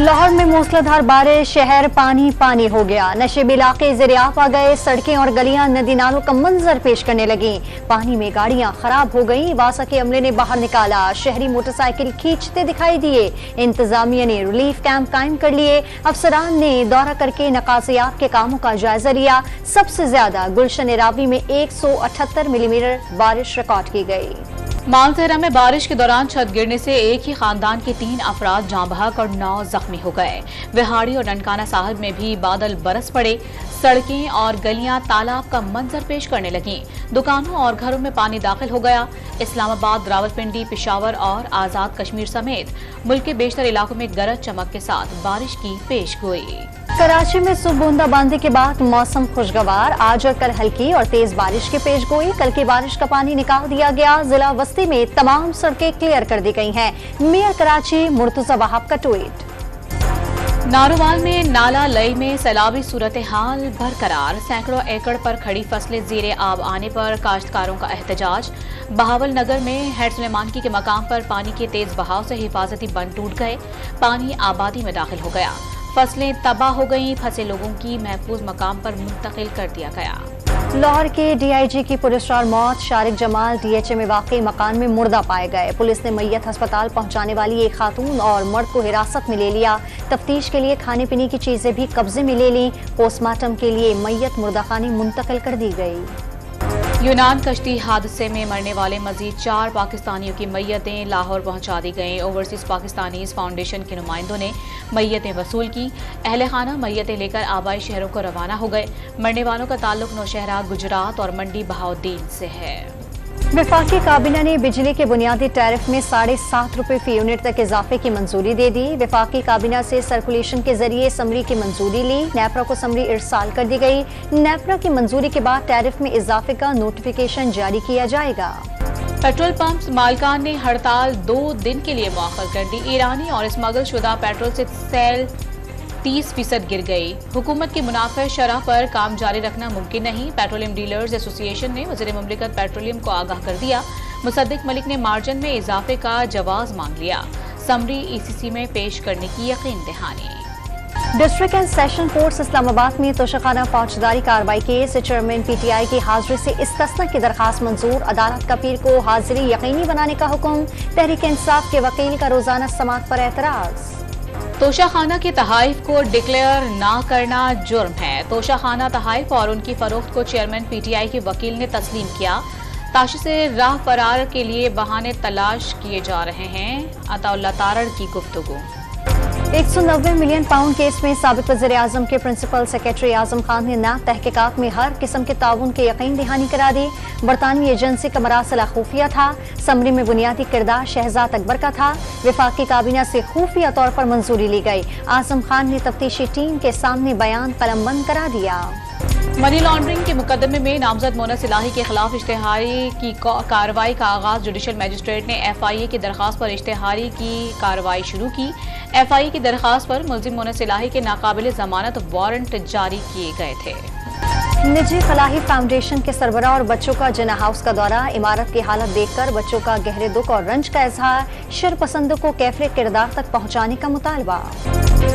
लाहौर में मूसलाधार बारिश, शहर पानी पानी हो गया। नशेबी इलाके ज़ेर-ए-आब आ गए। सड़कें और गलियां नदी नालों का मंजर पेश करने लगी। पानी में गाड़ियां खराब हो गईं। वासा के अमले ने बाहर निकाला। शहरी मोटरसाइकिल खींचते दिखाई दिए। इंतजामिया ने रिलीफ कैंप कायम कर लिए। अफसरान ने दौरा करके नकासियात के कामों का जायजा लिया। सबसे ज्यादा गुलशन एरावी में 178 मिलीमीटर बारिश रिकॉर्ड की गई। मालसेरा में बारिश के दौरान छत गिरने से एक ही खानदान के 3 अफराद जाँ बहक और 9 जख्मी हो गए। विहाड़ी और ननकाना साहिब में भी बादल बरस पड़े। सड़कें और गलियां तालाब का मंजर पेश करने लगीं। दुकानों और घरों में पानी दाखिल हो गया। इस्लामाबाद, रावलपिंडी, पेशावर और आजाद कश्मीर समेत मुल्क के बेशतर इलाकों में गरज चमक के साथ बारिश की पेशगोई। कराची में सुबह बूंदाबांदी के बाद मौसम खुशगवार। आज और कल हल्की और तेज बारिश की पेशगोई। कल की बारिश का पानी निकाल दिया गया। जिला वस्ती में तमाम सड़कें क्लियर कर दी गई हैं। मेयर कराची मुर्तजा वहाब का ट्वीट। नारोवाल में नाला लई में सैलाबी सूरत हाल बरकरार। सैकड़ों एकड़ पर खड़ी फसलें ज़ेरे आब आने पर काश्तकारों का एहतजाज। बहावल नगर में हेड सुलेमानकी के मकाम पर पानी के तेज बहाव से हिफाजती बंद टूट गए। पानी आबादी में दाखिल हो गया। फसलें तबाह हो गईं। फंसे लोगों की महफूज मकाम पर मुंतकिल कर दिया गया। लाहौर के DIG की पुलिसदार मौत। शारिक जमाल DHA में वाकई मकान में मुर्दा पाए गए। पुलिस ने मैयत अस्पताल पहुंचाने वाली एक खातून और मर्द को हिरासत में ले लिया। तफ्तीश के लिए खाने पीने की चीजें भी कब्जे में ले ली। पोस्टमार्टम के लिए मैयत मुर्दाखाने मुंतकिल कर दी गई। यूनान कश्ती हादसे में मरने वाले मजीद 4 पाकिस्तानियों की मैयतें लाहौर पहुंचा दी गईं। ओवरसीज पाकिस्तानीज फाउंडेशन के नुमाइंदों ने मैयतें वसूल की। अहले खाना मैयतें लेकर आबाई शहरों को रवाना हो गए। मरने वालों का ताल्लुक नौशहरा, गुजरात और मंडी बहाउद्दीन से है। वफाकी काबीना ने बिजली के बुनियादी टैरिफ में 7.5 रुपए फी यूनिट तक इजाफे की मंजूरी दे दी। वफाकी काबीना से सर्कुलेशन के जरिए समरी की मंजूरी ली। नेपरा को समरी इरसाल कर दी गई। नेपरा की मंजूरी के बाद टैरिफ में इजाफे का नोटिफिकेशन जारी किया जाएगा। पेट्रोल पंप मालिकान ने हड़ताल 2 दिन के लिए मुअख्खर कर दी। ईरानी और स्मगल शुदा पेट्रोल से सेल 30% गिर गई। हुकूमत की मुनाफे शरह पर काम जारी रखना मुमकिन नहीं। पेट्रोलियम डीलर्स एसोसिएशन ने वज़ीर मुमलिकत पेट्रोलियम को आगाह कर दिया। मुसद्दिक मलिक ने मार्जिन में इजाफे का जवाज मांग लिया। समरी ECC में पेश करने की यकीन दहानी। District and session courts Islamabad में तोशाखाना फौजदारी कार्रवाई केस। चेयरमैन PTI की हाजिरी से इस्तिस्ना की दरखास्त मंजूर। अदालत का पीर को हाजिरी यकीनी बनाने का हुक्म। तहरीक इंसाफ के वकील का रोजाना समाअत पर एतराज। तोशाखाना के तहाइफ को डिक्लेयर ना करना जुर्म है। तोशाखाना तहाइफ और उनकी फरोख्त को चेयरमैन PTI के वकील ने तस्लीम किया। ताशी से राह फरार के लिए बहाने तलाश किए जा रहे हैं। अताउल्लाह तारड़ की गुफ्तगू। 190 मिलियन पाउंड केस में साबिक वज़ीर आज़म के प्रिंसिपल सेक्रेटरी आजम खान ने ना तहकीकात में हर किस्म के ताउन के यकीन दहानी करा दी। बरतानवी एजेंसी का मरासिला खुफिया था। समरी में बुनियादी किरदार शहजाद अकबर का था। वफाकी काबीना से खुफिया तौर पर मंजूरी ली गई। आजम खान ने तफ्तीशी टीम के सामने बयान कलमबंद करा दिया। मनी लॉन्ड्रिंग के मुकदमे में नामजद मोना सिलाही के खिलाफ इश्तेहारी की कार्रवाई का आगाज। जुडिशल मजिस्ट्रेट ने FIA की दरखास्त पर इश्तेहारी की कार्रवाई शुरू की। FIA की दरखास्त पर मुल्जिम मोना सिलाही के नाकाबिल जमानत वारंट जारी किए गए थे। निजी फलाही फाउंडेशन के सरबराह और बच्चों का जिना हाउस का दौरा। इमारत की हालत देखकर बच्चों का गहरे दुख और रंज का इजहार। शरपसंदों को कैफरे किरदार तक पहुंचाने का मुतालबा।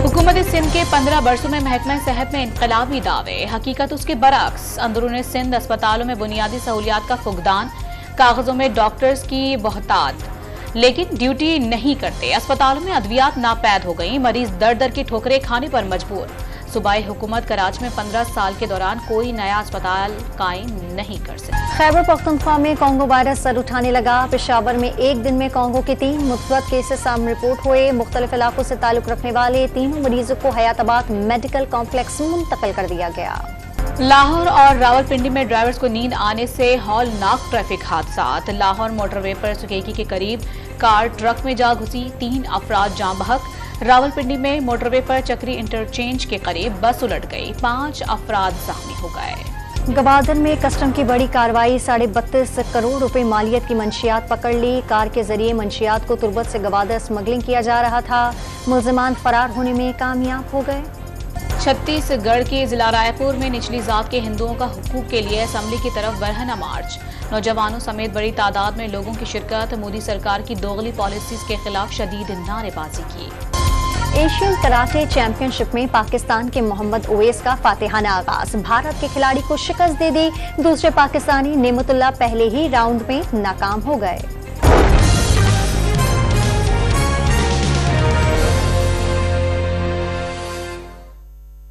हुकूमत सिंध के 15 बरसों में महकमा सेहत में इनकलाबी दावे। हकीकत उसके बरक्स। अंदरून सिंध अस्पतालों में बुनियादी सहूलियात का फुकदान। कागजों में डॉक्टर्स की बहुतात लेकिन ड्यूटी नहीं करते। अस्पतालों में अद्वियात नापैद हो गई। मरीज दर दर की ठोकरें खाने पर मजबूर। सूबाई हुकूमत कराची में 15 साल के दौरान कोई नया अस्पताल कायम नहीं कर सकी। खैबर पख्तूनख्वा में कोंगो वायरस सर उठाने लगा। पेशावर में एक दिन में कोंगो के 3 मुस्बत केसेस सामने रिपोर्ट हुए। मुख्तलिफ इलाकों से ताल्लुक रखने वाले 3 मरीजों को हयाताबाद मेडिकल कॉम्प्लेक्स मुंतकिल कर दिया गया। लाहौर और रावलपिंडी में ड्राइवर्स को नींद आने से हौलनाक ट्रैफिक हादसात। लाहौर मोटरवे पर सुकेकी के करीब कार ट्रक में जा घुसी। 3 अफराद जाँ बहक। रावलपिंडी में मोटरवे पर चक्री इंटरचेंज के करीब बस उलट गई। 5 अफराद जख्मी हो गए। गवादर में कस्टम की बड़ी कार्रवाई। 32.5 करोड़ रुपए मालियत की मंशियात पकड़ ली। कार के जरिए मंशियात को तुर्बत से गवादर स्मगलिंग किया जा रहा था। मुल्जिमान फरार होने में कामयाब हो गए। छत्तीसगढ़ के जिला रायपुर में निचली जात के हिंदुओं का हुकूक के लिए असम्बली की तरफ बरहना मार्च। नौजवानों समेत बड़ी तादाद में लोगों की शिरकत। मोदी सरकार की दोगली पॉलिसीज के खिलाफ शदीद नारेबाजी की। एशियन कराटे चैंपियनशिप में पाकिस्तान के मोहम्मद ओवैस का फातिहाना आगाज। भारत के खिलाड़ी को शिकस्त दे दी। दूसरे पाकिस्तानी नेमतुल्लाह पहले ही राउंड में नाकाम हो गए।